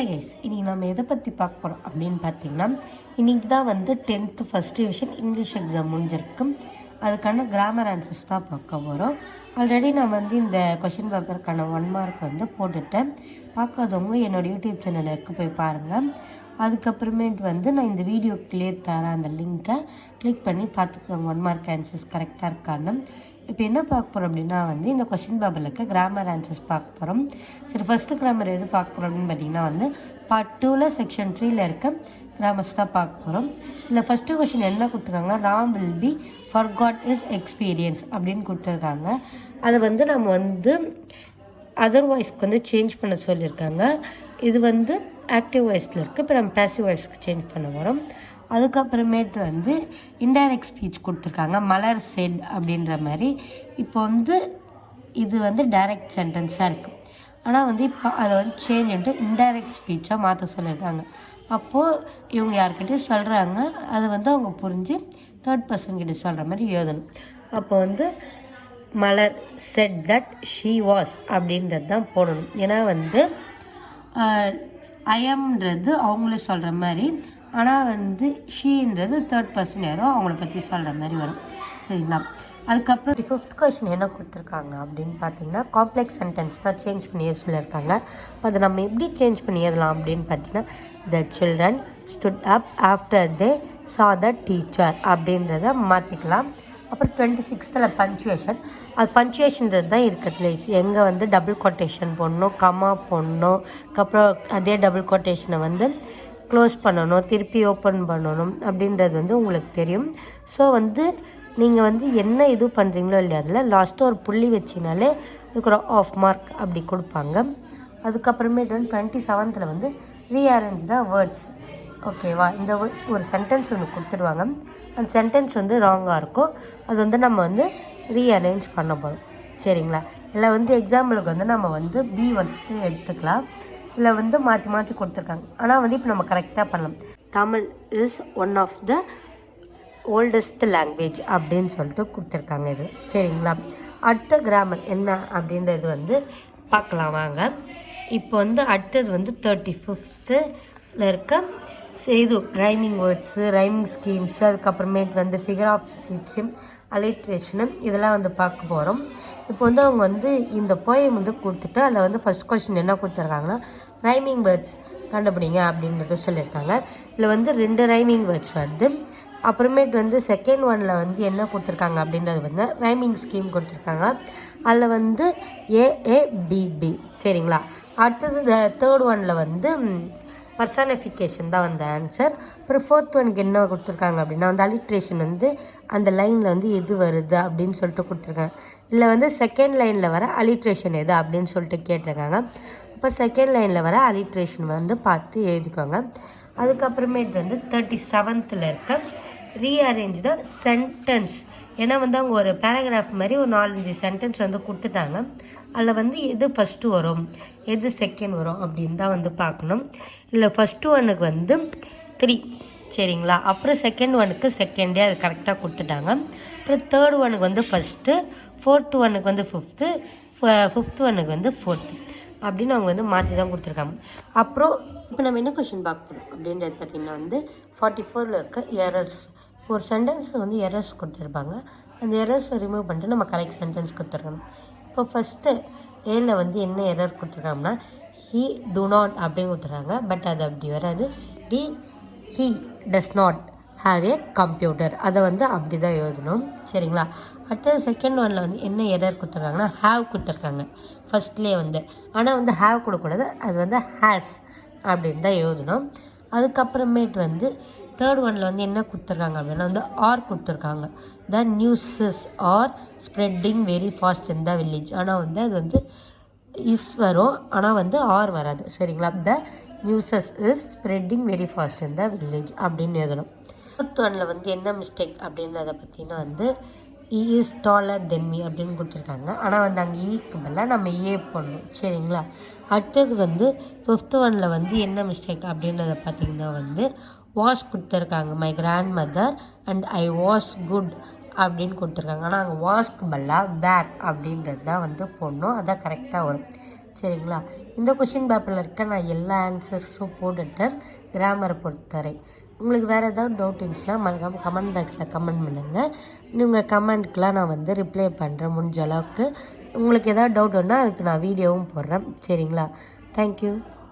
Guys, இன்றைக்கி நம்ம எதை பற்றி பார்க்க போகிறோம் அப்படின்னு பார்த்தீங்கன்னா, இன்றைக்கி தான் வந்து 10th first division English exam முடிஞ்சிருக்கு. அதுக்கான கிராமர் ஆன்சர்ஸ் தான் பார்க்க போகிறோம். ஆல்ரெடி நான் வந்து இந்த கொஷின் பேப்பருக்கான 1 மார்க் வந்து போட்டுட்டேன். பார்க்காதவங்க என்னோடய யூடியூப் சேனலுக்கு போய் பாருங்கள். அதுக்கப்புறமேட்டு வந்து நான் இந்த வீடியோ கிளியர் தரேன், அந்த லிங்க்கை கிளிக் பண்ணி பார்த்துக்கோங்க 1 மார்க் ஆன்சர்ஸ் கரெக்டாக இருக்கான்னு. இப்போ என்ன பார்க்க போகிறோம் அப்படின்னா வந்து இந்த கொஷின் பேப்பரில் இருக்க கிராமர் ஆன்சர்ஸ் பார்க்க போகிறோம். சரி, ஃபஸ்ட்டு கிராமர் எது பார்க்க போகிறோம் அப்படின்னு பார்த்தீங்கன்னா வந்து பார்ட் 2ல் செக்ஷன் 3ல் இருக்க கிராமர்ஸ் தான் பார்க்க போகிறோம். இல்லை ஃபஸ்ட்டு கொஷின் என்ன கொடுத்துருக்காங்க, Ram will be forgot is experience அப்படின்னு கொடுத்துருக்காங்க. அதை வந்து நம்ம வந்து அதர் வாய்ஸ்க்கு வந்து சேஞ்ச் பண்ண சொல்லியிருக்காங்க. இது வந்து ஆக்டிவ் வாய்ஸில் இருக்குது. இப்போ நம்ம பேசிவ் வாய்ஸ்க்கு சேஞ்ச் பண்ண வரோம். அதுக்கப்புறமேட்டு வந்து இன்டைரக்ட் ஸ்பீச் கொடுத்துருக்காங்க, மலர் செட் அப்படின்ற மாதிரி. இப்போ வந்து இது வந்து டைரக்ட் சென்டென்ஸாக இருக்குது, ஆனால் வந்து இப்போ அதை வந்து சேஞ்ச் பண்ணிட்டு இன்டைரக்ட் ஸ்பீச்சாக மாற்ற சொல்லியிருக்காங்க. அப்போது இவங்க யார்கிட்டையும் சொல்கிறாங்க, அதை வந்து அவங்க புரிஞ்சு தேர்ட் பர்சன் கிட்ட சொல்கிற மாதிரி எழுதணும். அப்போ வந்து மலர் செட் தட் ஷீ வாஸ் அப்படின்றது தான் போடணும். ஏன்னா வந்து ஐஎம்ன்றது அவங்களே சொல்கிற மாதிரி, ஆனால் வந்து ஷீன்றது தேர்ட் பர்சன் யாரோ அவங்கள பற்றி சொல்கிற மாதிரி வரும். சரிங்களா? அதுக்கப்புறம் 5th கொஷின் என்ன கொடுத்துருக்காங்க அப்படின்னு பார்த்தீங்கன்னா, காம்ப்ளெக்ஸ் சென்டென்ஸ் தான் சேஞ்ச் பண்ணி சொல்லியிருக்காங்க. அதை நம்ம எப்படி சேஞ்ச் பண்ணி எழுதலாம் அப்படின்னு பார்த்தீங்கன்னா, the children stood up after they சா த டீச்சர் அப்படின்றத மாற்றிக்கலாம். அப்புறம் 26th பஞ்சுவேஷன், அது பஞ்சுவேஷன்றது தான் இருக்கிறதுல எங்கே வந்து டபுள் கொட்டேஷன் போடணும், கமா போடணும், அதுக்கப்புறம் அதே டபுள் கொட்டேஷனை வந்து க்ளோஸ் பண்ணணும், திருப்பி ஓப்பன் பண்ணணும் அப்படின்றது வந்து உங்களுக்கு தெரியும். ஸோ வந்து நீங்கள் வந்து என்ன இது பண்ணுறீங்களோ இல்லையா, அதில் லாஸ்ட்டு ஒரு புள்ளி வச்சினாலே அதுக்கு ஒரு ஆஃப் மார்க் அப்படி கொடுப்பாங்க. அதுக்கப்புறமேட்டு வந்து 27th வந்து ரீஅரேஞ்ச் த வேர்ட்ஸ். ஓகேவா? இந்த வேர்ட்ஸ் ஒரு சென்டென்ஸ் ஒன்று கொடுத்துருவாங்க, அந்த சென்டென்ஸ் வந்து ராங்காக இருக்கும், அது வந்து நம்ம வந்து ரீஅரேஞ்ச் பண்ண போகிறோம். சரிங்களா? இல்லை வந்து எக்ஸாம்பிளுக்கு வந்து நம்ம வந்து B1 எடுத்துக்கலாம். இதில் வந்து மாற்றி மாற்றி கொடுத்துருக்காங்க, ஆனால் வந்து இப்போ நம்ம கரெக்டாக பண்ணலாம். Tamil is one of the oldest language அப்படின்னு சொல்லிட்டு கொடுத்துருக்காங்க இது. சரிங்களா? அடுத்த கிராமர் என்ன அப்படின்றது வந்து பார்க்கலாம் வாங்க. இப்போ வந்து அடுத்தது வந்து 35th இருக்க இது ரைமிங் வேர்ட்ஸு, ரைமிங் ஸ்கீம்ஸு, அதுக்கப்புறமேட்டு வந்து ஃபிகர் ஆஃப் ஸ்பீச்சு, அலிட்ரேஷனு, இதெல்லாம் வந்து பார்க்க போகிறோம். இப்போ வந்து அவங்க வந்து இந்த போயம் வந்து கொடுத்துட்டு அதில் வந்து ஃபஸ்ட் கொஸ்டின் என்ன கொடுத்துருக்காங்கன்னா, ரைமிங் வேர்ட்ஸ் கண்டுபிடிங்க அப்படின்றத சொல்லியிருக்காங்க. இதில் வந்து 2 ரைமிங் வேர்ட்ஸ் வருது. அப்புறமேட்டு வந்து செகண்ட் ஒனில் வந்து என்ன கொடுத்துருக்காங்க அப்படின்றது வந்து ரைமிங் ஸ்கீம் கொடுத்துருக்காங்க. அதில் வந்து AABB. சரிங்களா? அடுத்தது தேர்ட் ஒனில் வந்து பர்சானிஃபிகேஷன் தான் வந்து ஆன்சர். அப்புறம் 4th ஒனுக்கு என்ன கொடுத்துருக்காங்க அப்படின்னா வந்து அலிட்ரேஷன் வந்து அந்த லைனில் வந்து எது வருது அப்படின்னு சொல்லிட்டு கொடுத்துருக்காங்க. இல்லை வந்து செகண்ட் லைனில் வர அலிட்ரேஷன் எது அப்படின்னு சொல்லிட்டு கேட்டிருக்காங்க. இப்போ செகண்ட் லைனில் வர அலிட்ரேஷன் வந்து பார்த்து எழுதிக்கோங்க. அதுக்கப்புறமேட்டு வந்து 37th இருக்க ரீஅரேஞ்ச் த சென்டென்ஸ். ஏன்னா வந்து அவங்க ஒரு பேராகிராஃப் மாதிரி ஒரு 4-5 சென்டென்ஸ் வந்து கொடுத்துட்டாங்க. அதில் வந்து எது ஃபஸ்ட்டு வரும், எது செகண்ட் வரும் அப்படின்னு தான் வந்து பார்க்கணும். இல்லை ஃபஸ்ட்டு ஒனுக்கு வந்து 3. சரிங்களா? அப்புறம் செகண்ட் ஒனுக்கு செகண்டே அது கரெக்டாக கொடுத்துட்டாங்க. அப்புறம் தேர்ட் ஒனுக்கு வந்து ஃபஸ்ட்டு, 4th ஒனுக்கு வந்து 5th ஒனுக்கு வந்து 4th அப்படின்னு அவங்க வந்து மாற்றி தான் கொடுத்துருக்காங்க. அப்புறம் இப்போ நம்ம என்ன கொஷின் பார்க்க போகிறோம் அப்படின்றது பார்த்திங்கன்னா வந்து 44ல் இருக்க எரர்ஸ். ஒரு சென்டென்ஸில் வந்து எரர்ஸ் கொடுத்துருப்பாங்க, அந்த எரர்ஸை ரிமூவ் பண்ணிட்டு நம்ம கரெக்ட் சென்டென்ஸ் கொடுத்துருக்கணும். இப்போ ஃபஸ்ட்டு ஏல வந்து என்ன எரர் கொடுத்துருக்காங்கன்னா, he do not அப்படின்னு கொடுத்துருக்காங்க. பட் அது அப்படி வராது. he does not have a computer, அதை வந்து அப்படி தான் எழுதணும். சரிங்களா? அடுத்தது செகண்ட் ஒனில் வந்து என்ன எரர் கொடுத்துருக்காங்கன்னா, ஹேவ் கொடுத்துருக்காங்க ஃபஸ்ட்லேயே வந்து, ஆனால் வந்து ஹேவ் கொடுக்கக்கூடாது, அது வந்து ஹேஸ் அப்படின்னு தான் எழுதணும். அதுக்கப்புறமேட்டு வந்து தேர்ட் ஒனில் வந்து என்ன கொடுத்துருக்காங்க அப்படின்னா வந்து ஆர் கொடுத்துருக்காங்க. The newses are spreading very fast in the village, ஆனால் வந்து அது வந்து இஸ் வரும், ஆனால் வந்து ஆர் வராது. சரிங்களா? The newses is spreading very fast in the village அப்படின்னு எழுதணும். 4th ஒனில் வந்து என்ன மிஸ்டேக் அப்படின்றத பற்றினா வந்து இ இஸ் டாலர் தென் மீ அப்படின்னு கொடுத்துருக்காங்க, ஆனால் வந்து அங்கே ஈக்கு பதிலாக நம்ம ஏ போடணும். சரிங்களா? அடுத்தது வந்து 5th ஒனில் வந்து என்ன மிஸ்டேக் அப்படின்றத பார்த்திங்கன்னா வந்து வாஸ் கொடுத்துருக்காங்க, my grand mother and I was good அப்படின்னு கொடுத்துருக்காங்க, ஆனால் அங்கே வாஸ்க்கு பதிலாக வேர் அப்படின்றது தான் வந்து போடணும், அதான் கரெக்டாக வரும். சரிங்களா. இந்த கொஷின் பேப்பரில் இருக்க நான் எல்லா ஆன்சர்ஸும் போட்டுட்டேன் கிராமரை பொறுத்தவரை. உங்களுக்கு வேறு ஏதாவது டவுட் இருந்துச்சுன்னா மறக்காமல் கமெண்ட் பாக்ஸில் கமெண்ட் பண்ணுங்கள். நீங்கள் கமெண்ட்க்கெலாம் நான் வந்து ரிப்ளை பண்ணுறேன் முடிஞ்ச அளவுக்கு. உங்களுக்கு எதாவது டவுட் வந்தால் அதுக்கு நான் வீடியோவும் போடுறேன் சரிங்களா. தேங்க்யூ.